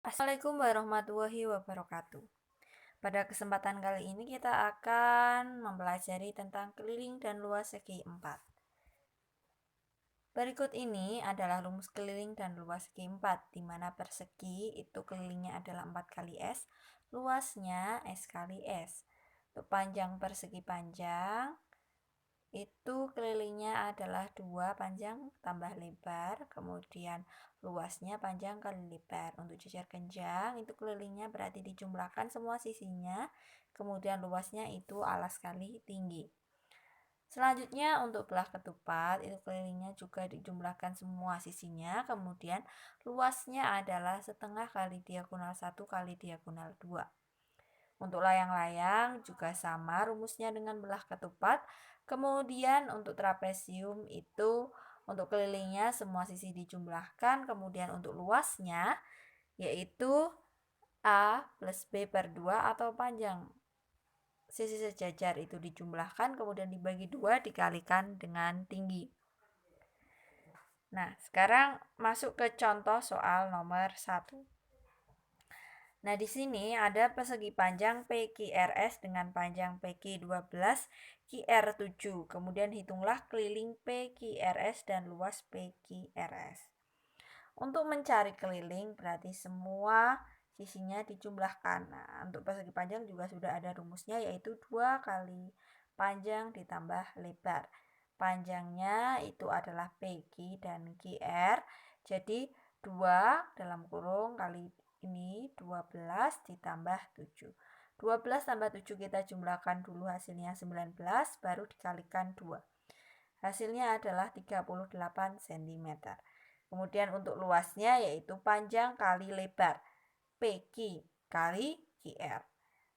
Assalamualaikum warahmatullahi wabarakatuh. Pada kesempatan kali ini kita akan mempelajari tentang keliling dan luas segi 4. Berikut ini adalah rumus keliling dan luas segi 4, di mana persegi itu kelilingnya adalah 4 kali S, luasnya S kali S. Untuk panjang persegi panjang, itu kelilingnya adalah 2 panjang tambah lebar, kemudian luasnya panjang kali lebar. Untuk jajar kenjang itu kelilingnya berarti dijumlahkan semua sisinya, kemudian luasnya itu alas kali tinggi. Selanjutnya untuk belah ketupat itu kelilingnya juga dijumlahkan semua sisinya, kemudian luasnya adalah setengah kali diagonal 1 kali diagonal 2. Untuk layang-layang juga sama rumusnya dengan belah ketupat. Kemudian untuk trapesium itu untuk kelilingnya semua sisi dijumlahkan. Kemudian untuk luasnya yaitu A plus B per 2 atau panjang sisi sejajar itu dijumlahkan kemudian dibagi 2 dikalikan dengan tinggi. Nah, sekarang masuk ke contoh soal nomor 1. Nah, di sini ada persegi panjang PQRS dengan panjang PQ 12, QR 7. Kemudian hitunglah keliling PQRS dan luas PQRS. Untuk mencari keliling berarti semua sisinya dijumlahkan. Nah, untuk persegi panjang juga sudah ada rumusnya yaitu 2 kali panjang ditambah lebar. Panjangnya itu adalah PQ dan QR. Jadi 2 dalam kurung kali ini 12 ditambah 7. 12 tambah 7 kita jumlahkan dulu hasilnya 19 baru dikalikan 2. Hasilnya adalah 38 cm. Kemudian untuk luasnya yaitu panjang kali lebar. PQ kali QR.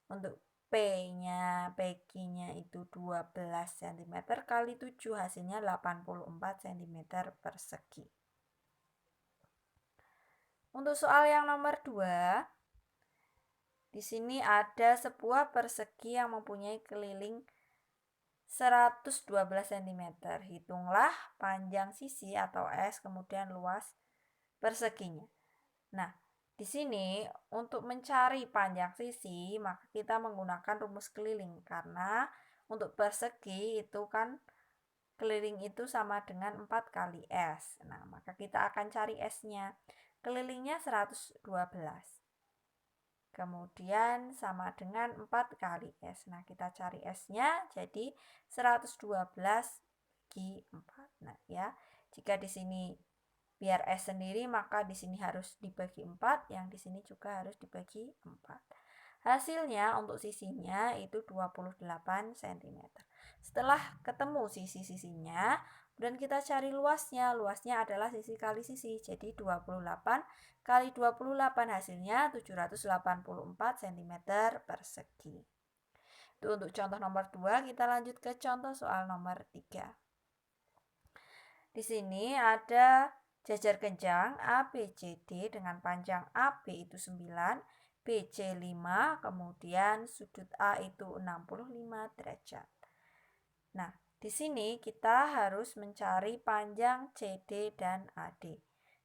Untuk PQ-nya itu 12 cm kali 7 hasilnya 84 cm persegi. Untuk soal yang nomor 2, di sini ada sebuah persegi yang mempunyai keliling 112 cm. Hitunglah panjang sisi atau S kemudian luas perseginya. Nah, di sini untuk mencari panjang sisi maka kita menggunakan rumus keliling karena untuk persegi itu kan keliling itu sama dengan 4 kali S. Nah, maka kita akan cari S-nya. Kelilingnya 112. Kemudian sama dengan 4 kali S. Nah, kita cari S-nya jadi 112 bagi 4. Nah, ya. Jika di sini biar S sendiri maka di sini harus dibagi 4, yang di sini juga harus dibagi 4. Hasilnya untuk sisinya itu 28 cm. Setelah ketemu sisi-sisinya, dan kita cari luasnya. Luasnya adalah sisi kali sisi. Jadi 28 kali 28 hasilnya 784 cm persegi. Itu untuk contoh nomor 2. Kita lanjut ke contoh soal nomor 3. Di sini ada jajar kenjang ABCD dengan panjang AB itu 9, BC 5, kemudian sudut A itu 65 derajat. Nah, di sini kita harus mencari panjang CD dan AD.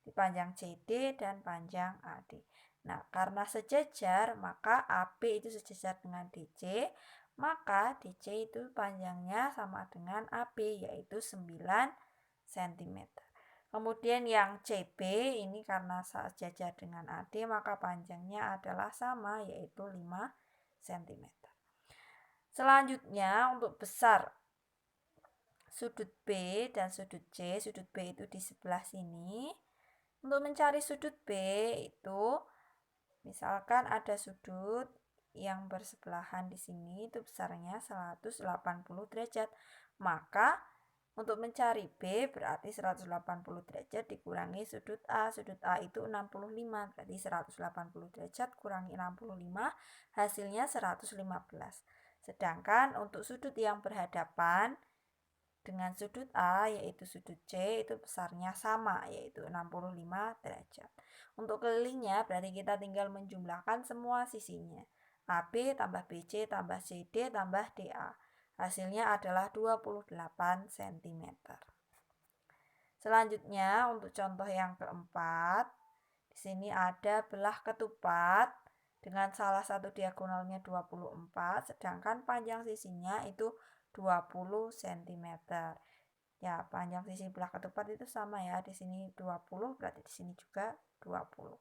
Di panjang CD dan panjang AD. Nah, karena sejajar, maka AB itu sejajar dengan DC, maka DC itu panjangnya sama dengan AB, yaitu 9 cm. Kemudian yang CB ini karena sejajar dengan AD, maka panjangnya adalah sama, yaitu 5 cm. Selanjutnya, untuk besar sudut B dan sudut C. Sudut B itu di sebelah sini. Untuk mencari sudut B itu misalkan ada sudut yang bersebelahan di sini itu besarnya 180 derajat. Maka untuk mencari B berarti 180 derajat dikurangi sudut A. Sudut A itu 65, berarti 180 derajat kurangi 65 hasilnya 115. Sedangkan untuk sudut yang berhadapan dengan sudut A yaitu sudut C itu besarnya sama yaitu 65 derajat. Untuk kelilingnya berarti kita tinggal menjumlahkan semua sisinya. AB tambah BC tambah CD tambah DA. Hasilnya adalah 28 cm. Selanjutnya untuk contoh yang keempat, di Di sini ada belah ketupat dengan salah satu diagonalnya 24, sedangkan panjang sisinya itu 20 cm. Ya, panjang sisi belah ketupat itu sama ya. Di sini 20, berarti di sini juga 20.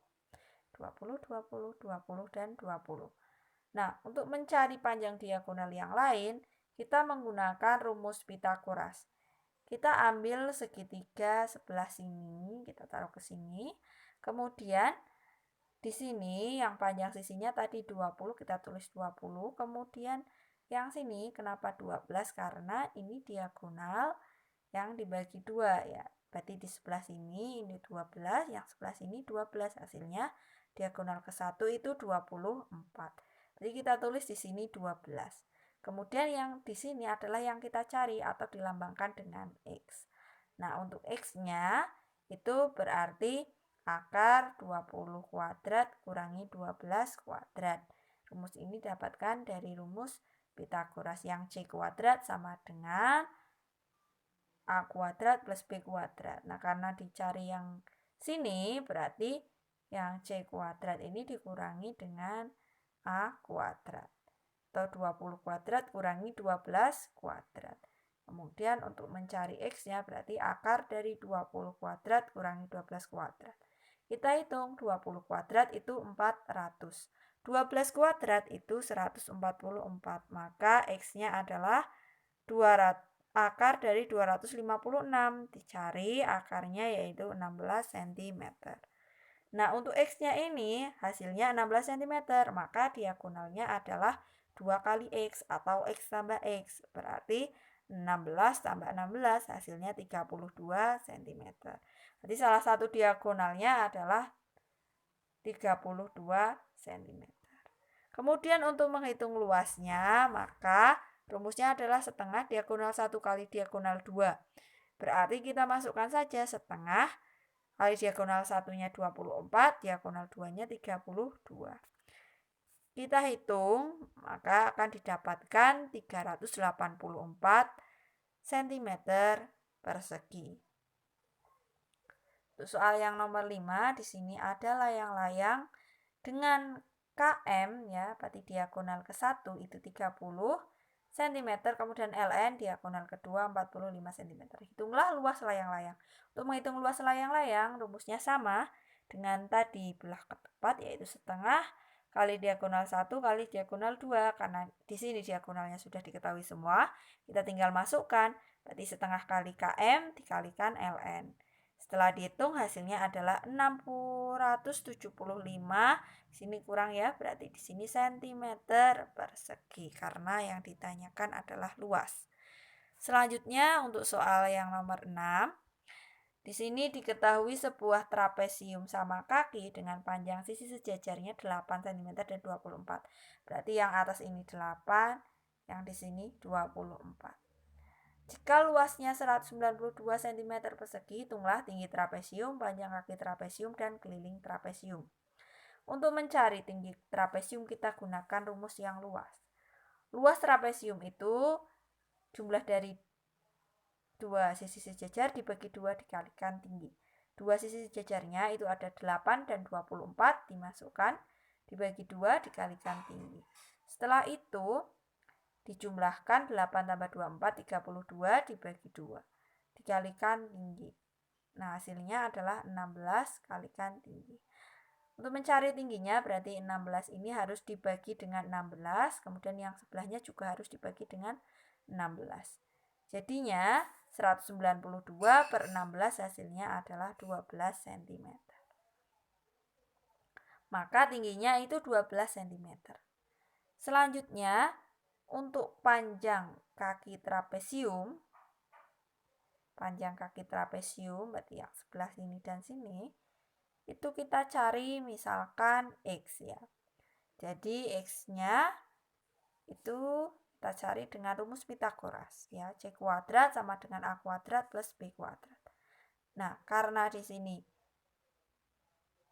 20, 20, 20, dan 20. Nah, untuk mencari panjang diagonal yang lain, kita menggunakan rumus Pitagoras. Kita ambil segitiga sebelah sini, kita taruh ke sini. Kemudian di sini yang panjang sisinya tadi 20, kita tulis 20. Kemudian yang sini kenapa 12? Karena ini diagonal yang dibagi 2 ya. Berarti di sebelah sini ini 12, yang sebelah sini 12. Hasilnya diagonal ke 1 itu 24. Jadi kita tulis di sini 12. Kemudian yang di sini adalah yang kita cari atau dilambangkan dengan X. Nah, untuk X-nya itu berarti akar 20 kuadrat kurangi 12 kuadrat. Rumus ini didapatkan dari rumus Pitagoras yang C kuadrat sama dengan A kuadrat plus B kuadrat. Nah, karena dicari yang sini, berarti yang C kuadrat ini dikurangi dengan A kuadrat. Atau 20 kuadrat kurangi 12 kuadrat. Kemudian untuk mencari X-nya berarti akar dari 20 kuadrat kurangi 12 kuadrat. Kita hitung 20 kuadrat itu 400. 12 kuadrat itu 144. Maka X-nya adalah 200. Akar dari 256 dicari akarnya yaitu 16 cm. Nah, untuk X-nya ini hasilnya 16 cm, maka diagonalnya adalah 2 kali X atau X tambah X. Berarti 16 tambah 16 hasilnya 32 cm. Jadi salah satu diagonalnya adalah 32 cm. Kemudian untuk menghitung luasnya, maka rumusnya adalah setengah diagonal 1 kali diagonal 2. Berarti kita masukkan saja setengah kali diagonal 1-nya 24, diagonal 2-nya 32. Kita hitung, maka akan didapatkan 384 cm persegi. Untuk soal yang nomor 5, di sini ada layang-layang dengan KM ya, berarti diagonal ke 1 itu 30 cm, kemudian LN diagonal kedua 45 cm. Hitunglah luas layang-layang. Untuk menghitung luas layang-layang, rumusnya sama dengan tadi belah ketupat, yaitu setengah kali diagonal 1 kali diagonal 2. Karena di sini diagonalnya sudah diketahui semua, kita tinggal masukkan, berarti setengah kali KM dikalikan LN. Setelah dihitung hasilnya adalah 675. Sini kurang ya, berarti di sini cm persegi karena yang ditanyakan adalah luas. Selanjutnya untuk soal yang nomor 6. Di sini diketahui sebuah trapesium sama kaki dengan panjang sisi sejajarnya 8 cm dan 24. Berarti yang atas ini 8, yang di sini 24. Jika luasnya 192 cm persegi, hitunglah tinggi trapesium, panjang kaki trapesium, dan keliling trapesium. Untuk mencari tinggi trapesium kita gunakan rumus yang luas. Luas trapesium itu jumlah dari dua sisi sejajar dibagi 2 dikalikan tinggi. Dua sisi sejajarnya itu ada 8 dan 24 dimasukkan, dibagi 2 dikalikan tinggi. Setelah itu dijumlahkan 8 tambah 24, 32 dibagi 2 dikalikan tinggi. Nah, hasilnya adalah 16 kalikan tinggi. Untuk mencari tingginya berarti 16 ini harus dibagi dengan 16, kemudian yang sebelahnya juga harus dibagi dengan 16. Jadinya 192 per 16 hasilnya adalah 12 cm. Maka tingginya itu 12 cm. Selanjutnya untuk panjang kaki trapesium, berarti yang sebelah sini dan sini, itu kita cari misalkan X ya. Jadi X-nya itu kita cari dengan rumus Pitagoras ya. C kuadrat sama dengan A kuadrat plus B kuadrat. Nah, karena di sini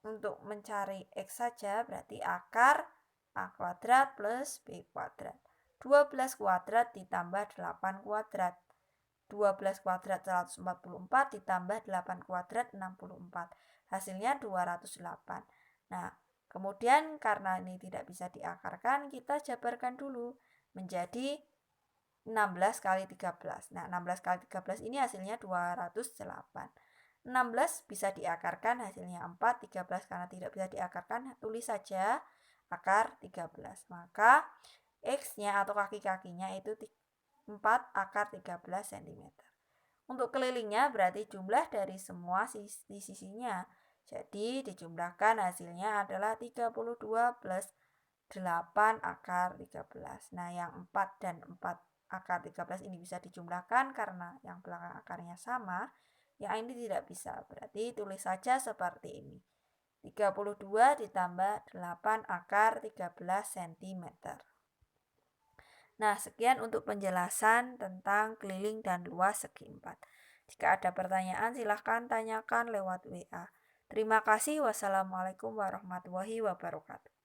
untuk mencari X saja berarti akar A kuadrat plus B kuadrat. 12 kuadrat ditambah 8 kuadrat. 12 kuadrat 144 ditambah 8 kuadrat 64. Hasilnya 208. Nah, kemudian karena ini tidak bisa diakarkan, kita jabarkan dulu menjadi 16 kali 13. Nah, 16 kali 13 ini hasilnya 208. 16 bisa diakarkan, hasilnya 4. 13 karena tidak bisa diakarkan, tulis saja akar 13. Maka X-nya atau kaki-kakinya itu 4 akar 13 cm. Untuk kelilingnya berarti jumlah dari semua sisi-sisinya. Jadi dijumlahkan hasilnya adalah 32 plus 8 akar 13. Nah, yang 4 dan 4 akar 13 ini bisa dijumlahkan karena yang belakang akarnya sama. Yang ini tidak bisa. Berarti tulis saja seperti ini. 32 ditambah 8 akar 13 cm. Nah, sekian untuk penjelasan tentang keliling dan luas segi 4. Jika ada pertanyaan, silahkan tanyakan lewat WA. Terima kasih. Wassalamualaikum warahmatullahi wabarakatuh.